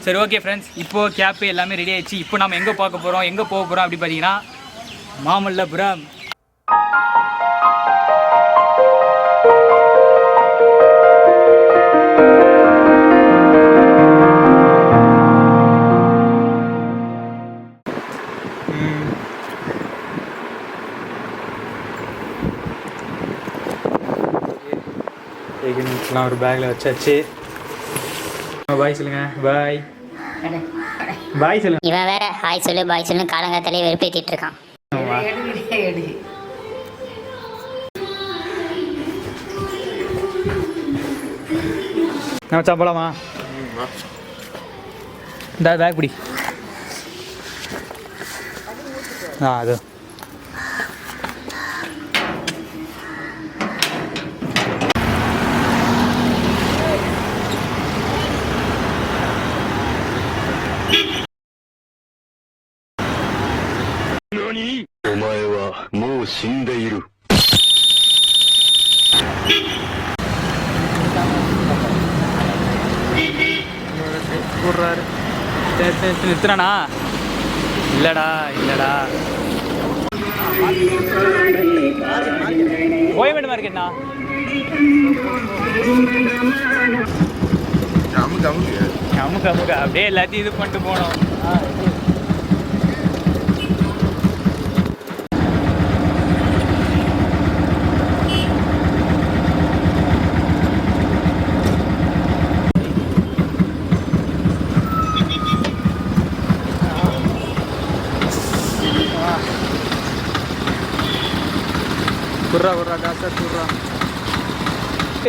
சரி okay friends, இப்போது gap எல்லாமே ரெடி ஆயிடுச்சு. இப்போ நம்ம எங்கே பார்க்க போகிறோம், எங்கே போக போகிறோம் அப்படி பார்த்தீங்கன்னா மாமல்லபுரம். ஒரு பேக்கில் வச்சாச்சு. பாய் சொல்லுங்க. பாய் பாய் சொல்லுங்க. இவன் வேற ஹாய் சொல்லு பாய் சொல்லு காலங்காத்தாலே வெறுப்பேற்றிட்டு இருக்கான். நம்ம சாப்பிடலாமா? இந்த பேக் பிடி. அது நிறுத்துறானா? இல்லடா இல்லடா ஓய்வேண்டுமா இருக்கேண்ணா. அமுக்கு அமுக்கு அப்படியே எல்லாத்தையும் இது பண்ணிட்டு போனோம். குர்ரா குர்ரா காசா குர்ரா.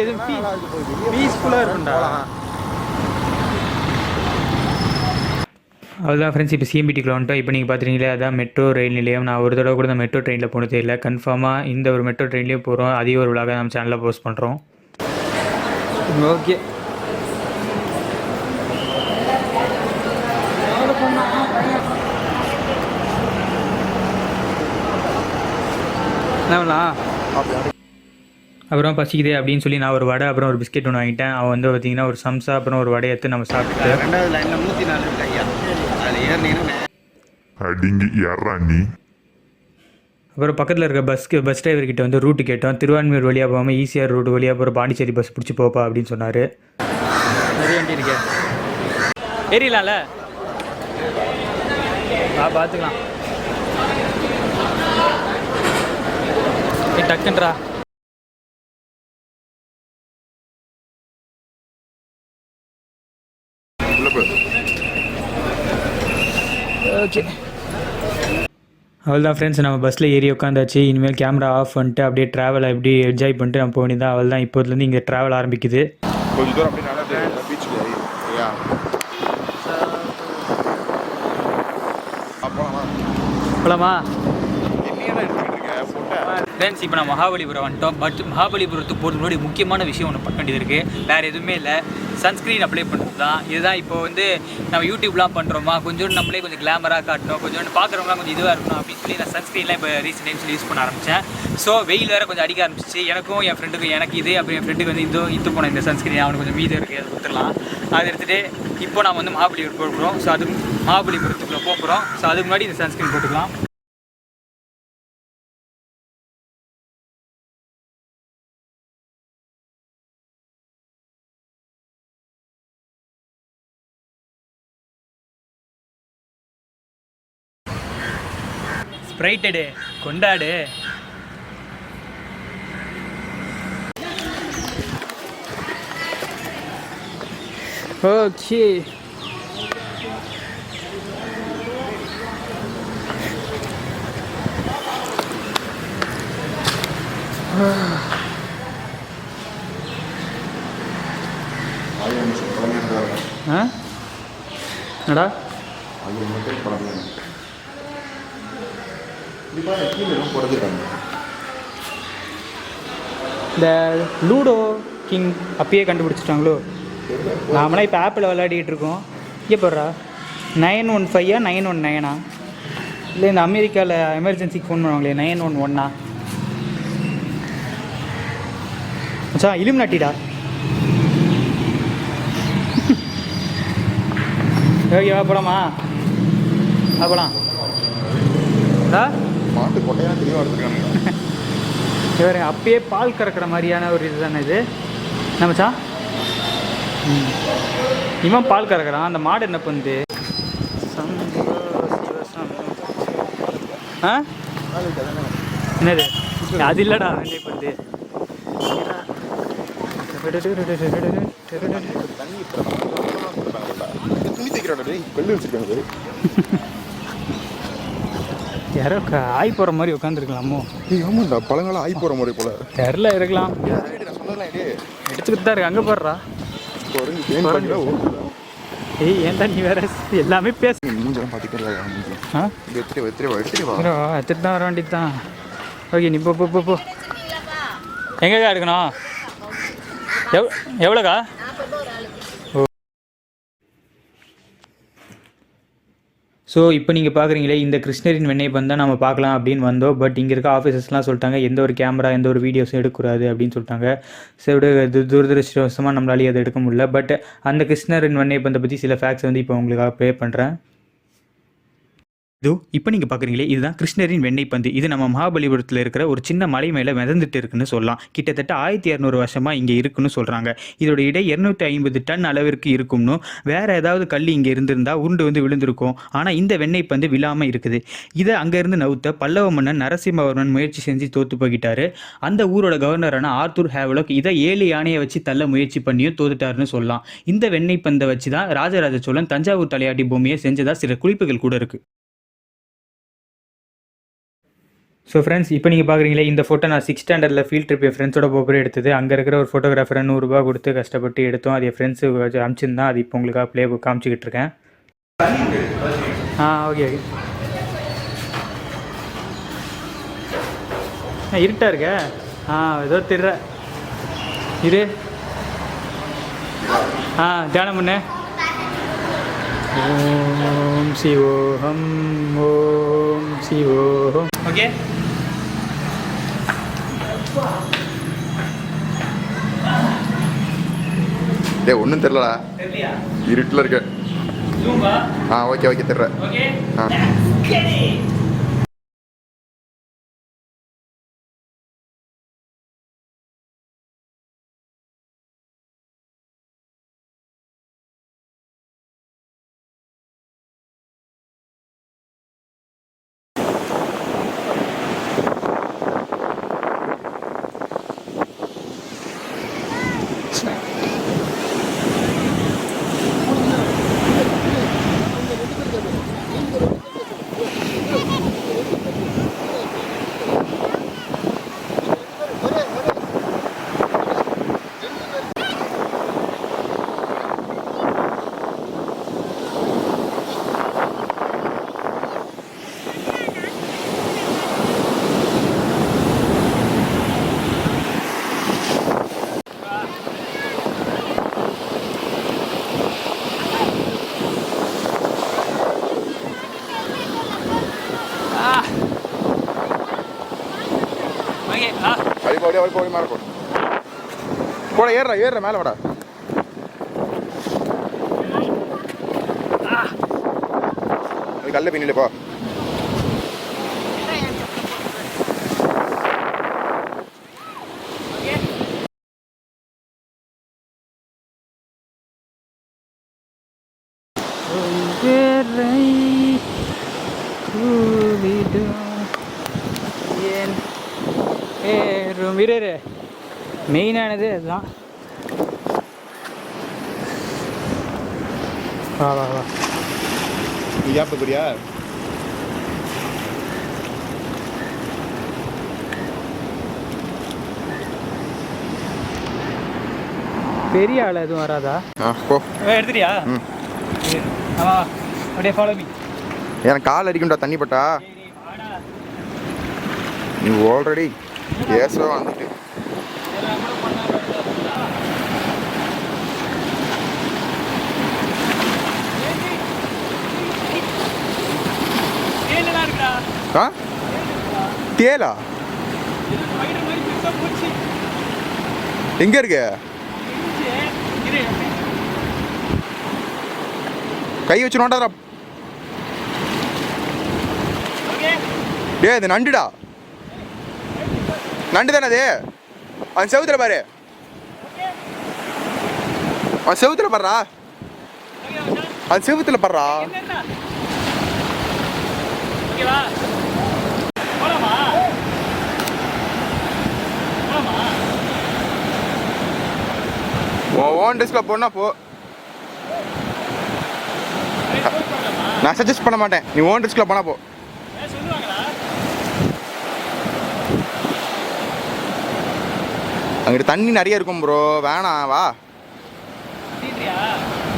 இது பீஸ்ஃபுல்லாக இருக்கும்டா. அவ்வளோதான் ஃப்ரெண்ட்ஸ், இப்போ சிஎம்பிடிக்குள்ள வந்துட்டோம். இப்போ நீங்கள் பார்த்துட்டீங்களே அதான் மெட்ரோ ரயில் நிலையம். நான் ஒரு தடவை கூட இந்த மெட்ரோ ட்ரெயினில் போனதே இல்லை. கன்ஃபார்மாக இந்த ஒரு மெட்ரோ ட்ரெயின்லேயே போகிறோம். அதையும் ஒரு விழாக நம்ம சேனலில் போஸ்ட் பண்ணுறோம். ஓகே என்னண்ணா? அப்புறம் பசிக்குது அப்படின்னு சொல்லி நான் ஒரு வடை அப்புறம் ஒரு பிஸ்கெட் ஒன்று வாங்கிட்டேன். அவன் வந்து பார்த்தீங்கன்னா ஒரு சம்சா அப்புறம் ஒரு வடையை எடுத்து நம்ம சாப்பிட்டு அப்புறம் பக்கத்தில் இருக்க பஸ் டிரைவர்கிட்ட வந்து ரூட்டு கேட்டோம். திருவான்மையூர் வழியாக போகாமல் ஈசிஆர் ரூட் வழியாக அப்புறம் பாண்டிச்சேரி பஸ் பிடிச்சி போப்பா அப்படின்னு சொன்னார். நிறைய வண்டி இருக்கேன் ஏறிடலாம்ல, பார்த்துக்கலாம். டக்குன்றா ஓகே. அவ்வளோதான் ஃப்ரெண்ட்ஸ், நம்ம பஸ்ஸில் ஏறி உட்காந்தாச்சு. இனிமேல் கேமரா ஆஃப் பண்ணிட்டு அப்படியே ட்ராவலை எப்படி என்ஜாய் பண்ணிட்டு நம்ம போக வேண்டியதான். அவள் தான் இப்போதுலேருந்து இங்கே ட்ராவல் ஆரம்பிக்குது. கொஞ்சம் தூரம் போகலாமா ஃப்ரெண்ட்ஸ்? இப்போ நான் மகாபலிபுரம் வந்துட்டோம். பட் மகாபலிபுரத்துக்கு போகிறது முன்னாடி முக்கியமான விஷயம் ஒன்று பண்ண வேண்டியது இருக்குது. வேறு எதுவுமே இல்லை, சன்ஸ்க்ரீன் அப்ளை பண்ணுறது தான். இதுதான் இப்போ வந்து நம்ம யூடியூப்லாம் பண்ணுறோமா, கொஞ்சம் நம்மளே கொஞ்சம் கிளாமராக காட்டணும், கொஞ்சம் பார்க்குறவங்களாம் கொஞ்சம் இதுவாக இருக்கணும் அப்படின்னு சொல்லி நான் சன்ஸ்க்ரீன்லாம் இப்போ ரீசெண்ட் டைம்ஸில் யூஸ் பண்ண ஆரம்பித்தேன். ஸோ வெயில் வேறு கொஞ்சம் அடிக்க ஆரம்பிச்சிச்சு. எனக்கும் என் ஃப்ரெண்டுக்கும் எனக்கு இது அப்புறம் என் ஃப்ரெண்டுக்கு வந்து இது போன இந்த சன்ஸ்க்ரீன் அவனுக்கு கொஞ்சம் மீது இருக்குது, அதை கொடுத்துடலாம். அதை எடுத்துகிட்டு இப்போ நம்ம வந்து மகாபலிபுரம் போகிறோம். ஸோ அது மகாபலிபுரத்துக்குள்ளே போகிறோம். ஸோ அதுக்கு முன்னாடி இந்த சன்ஸ்க்ரீன் போட்டுக்கலாம். ஸ்ப்ரைட்டடு கொண்டாடு. ஓகே என்னடா இந்த லூடோ கிங் அப்பயே கண்டுபிடிச்சிட்டாங்களோ? நாமளாம் இப்போ ஆப்பில் விளையாடிட்டு இருக்கோம். இங்கே போடுறா 915 919 இல்லை இந்த அமெரிக்காவில் எமர்ஜென்சிக்கு ஃபோன் பண்ணுவாங்களே 911 மச்சா இலுமினாட்டிடா. ஓகேவா போலாமா? போலாம். மாட்டு கொட்டையெல்லாம் தெளிவாக எடுத்துருக்காங்க. இவர் அப்பயே பால் கறக்கிற மாதிரியான ஒரு இது தானே இது நம்மச்சா. இவன் பால் கறக்கிறான். அந்த மாடு என்ன பண்ணுது? என்னது அது இல்லைடா வெண்ணெய் பண்ணுது. துணி தைக்கிறாடா வெள்ளி வச்சுருக்காங்க. யாரோ ஆய் போகிற மாதிரி உட்காந்துருக்கலாமோ? ஆமாண்டா பழங்காலம் ஆய் போகிற மாதிரி போல தெரில இருக்கலாம். எடுத்துக்கிட்டு தான் இருக்கு. அங்கே போடுறா ஏய் ஏன்டா நீ வேற எல்லாமே பேச மூஞ்செல்லாம் பார்த்துக்கிறதா? எடுத்துட்டு தான் வர வேண்டியது தான். ஓகே நீ போ. எங்கக்கா எடுக்கணும்? எவ்வளோக்கா? ஸோ இப்போ நீங்கள் பார்க்குறீங்களே இந்த கிருஷ்ணரின் வெண்ணெய் பந்தை நம்ம பார்க்கலாம் அப்படின்னு வந்தோம். பட் இங்கே இருக்க ஆஃபீஸர்ஸ்லாம் சொல்லிட்டாங்க எந்த ஒரு கேமரா எந்த ஒரு வீடியோஸும் எடுக்கக்கூடாது அப்படின்னு சொல்லிட்டாங்க. சரி துரதிருஷ்டவசமாக நம்மளாலேயே அதை எடுக்க முடியல. பட் அந்த கிருஷ்ணரின் வெண்ணெய் பந்தை பற்றி சில ஃபேக்ட்ஸ் வந்து இப்போ உங்களுக்காக ப்ளே பண்ணுறேன். இப்போ நீங்கள் பார்க்குறீங்களே இதுதான் கிருஷ்ணரின் வெண்ணெய் பந்து. இது நம்ம மகாபலிபுரத்தில் இருக்கிற ஒரு சின்ன மலை மேலே மிதந்துட்டு இருக்குன்னு சொல்லலாம். கிட்டத்தட்ட 1200 வருஷமாக இங்கே இருக்குன்னு சொல்கிறாங்க. இதோட இடை 250 டன் அளவிற்கு இருக்கும்னு. வேறு ஏதாவது கல் இங்கே இருந்திருந்தால் உருண்டு வந்து விழுந்திருக்கும். ஆனால் இந்த வெண்ணெய் பந்து விழாமல் இருக்குது. இதை அங்கேருந்து நவுத்த பல்லவ மன்னன் நரசிம்மவர்மன் முயற்சி செஞ்சு தோற்று போய்கிட்டாரு. அந்த ஊரோட கவர்னரான ஆர்த்தூர் ஹேவலோக் இதை 7 யானையை வச்சு தள்ள முயற்சி பண்ணியும் தோத்துட்டாருன்னு சொல்லலாம். இந்த வெண்ணெய் பந்தை வச்சு தான் ராஜராஜ சோழன் தஞ்சாவூர் தலையாட்டி பூமியை செஞ்சதாக சில குறிப்புகள் கூட இருக்குது. ஸோ ஃப்ரெண்ட்ஸ் இப்போ நீங்கள் பார்க்குறீங்களே இந்த ஃபோட்டோ நான் 6th ஸ்டாண்டர்டில் ஃபீல்ட் ட்ரிப் என் ஃப்ரெண்ட்ஸோட போய் எடுத்தது. அங்கே இருக்கிற ஒரு ஃபோட்டோகிராஃபரை 100 ரூபா கொடுத்து கஷ்டப்பட்டு எடுத்தோம். அது என் ஃப்ரெண்ட்ஸு அனுப்பிச்சிருந்தான். அது இப்போ உங்களுக்காக ப்ளே காமிச்சிக்கிட்டு இருக்கேன். ஓகே இருட்டாக இருக்க. ஏதோ திடுற இரு. தியானம் பண்ணு. ஓம் சிவோஹம் ஓம் சிவோஹம். ஓகே ஒன்றும் தெரிலடா இருட்டில் இருக்க. ஓகே தெரில. போய் மேலே போட ஏறுற மேலே வாடா. கல்ல பின்னிலப்பா. வீரர் மெயினானது அதுதான். வா புரியா பெரிய ஆள் எதுவும் வராதா? எடுத்துட்டியா? அப்படியே ஃபாலோ மீ. எனக்கு கால் அடிக்கும்டா தண்ணி பட்டா. நீ ஆல்ரெடி ஏசோ வந்துட்டு தேலா எங்க இருக்கு? கை வச்சு நோண்டாதடா. டேய் அது நண்டுடா. நண்டு தானே அது? அந்த செவுத்துல பாரு. அந்த செவுத்துல பாருடா. அந்த செவுத்துல பாருடா. ஓகேவா? போலாமா? போலாமா? ஓன் ரிஸ்கில் போனா போ. நான் சஜஸ்ட் பண்ண மாட்டேன். நீ ஓன் ரிஸ்கில் போனா போ. சொல்லுவாங்களா? அங்கிட்டு தண்ணி நிறைய இருக்கும் ப்ரோ. வேணாம் வா. சீட்ரியா?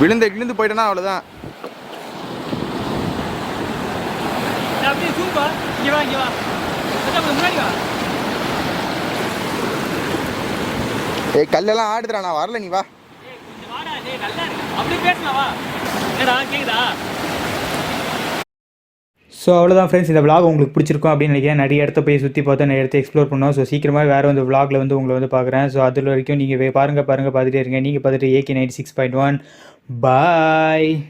விழுந்து போயிட்டேன்னா அவ்வளோதான். அப்படியே தூப்பா. இங்கே வா, இங்கே வா. முன்னாடி வா. ஏய் கல்லெல்லாம் ஆடுதுடா. நான் வரல, நீ வா. கொஞ்சம் வாடா. டேய் நல்லா இருக்கு. அப்படியே பேசலாம் வா. என்னடா கேக்குதா? ஸோ அவ்வளோதான் ஃப்ரெண்ட்ஸ், இந்த vlog உங்களுக்கு பிடிச்சிருக்கும் அப்படின்னு நினைக்கிறேன். நிறைய இடத்த போய் சுற்றி பார்த்தா நிறைய இடத்த எக்ஸ்ப்ளோர் பண்ணோம். ஸோ சீக்கிரமாக வேறு வந்து vlogல வந்து உங்களை வந்து பார்க்குறேன். ஸோ அதில் வரைக்கும் நீங்கள் பாருங்கள் பார்த்துட்டே இருங்க. நீங்கள் பார்த்துட்டு AK 96.1 பாய்.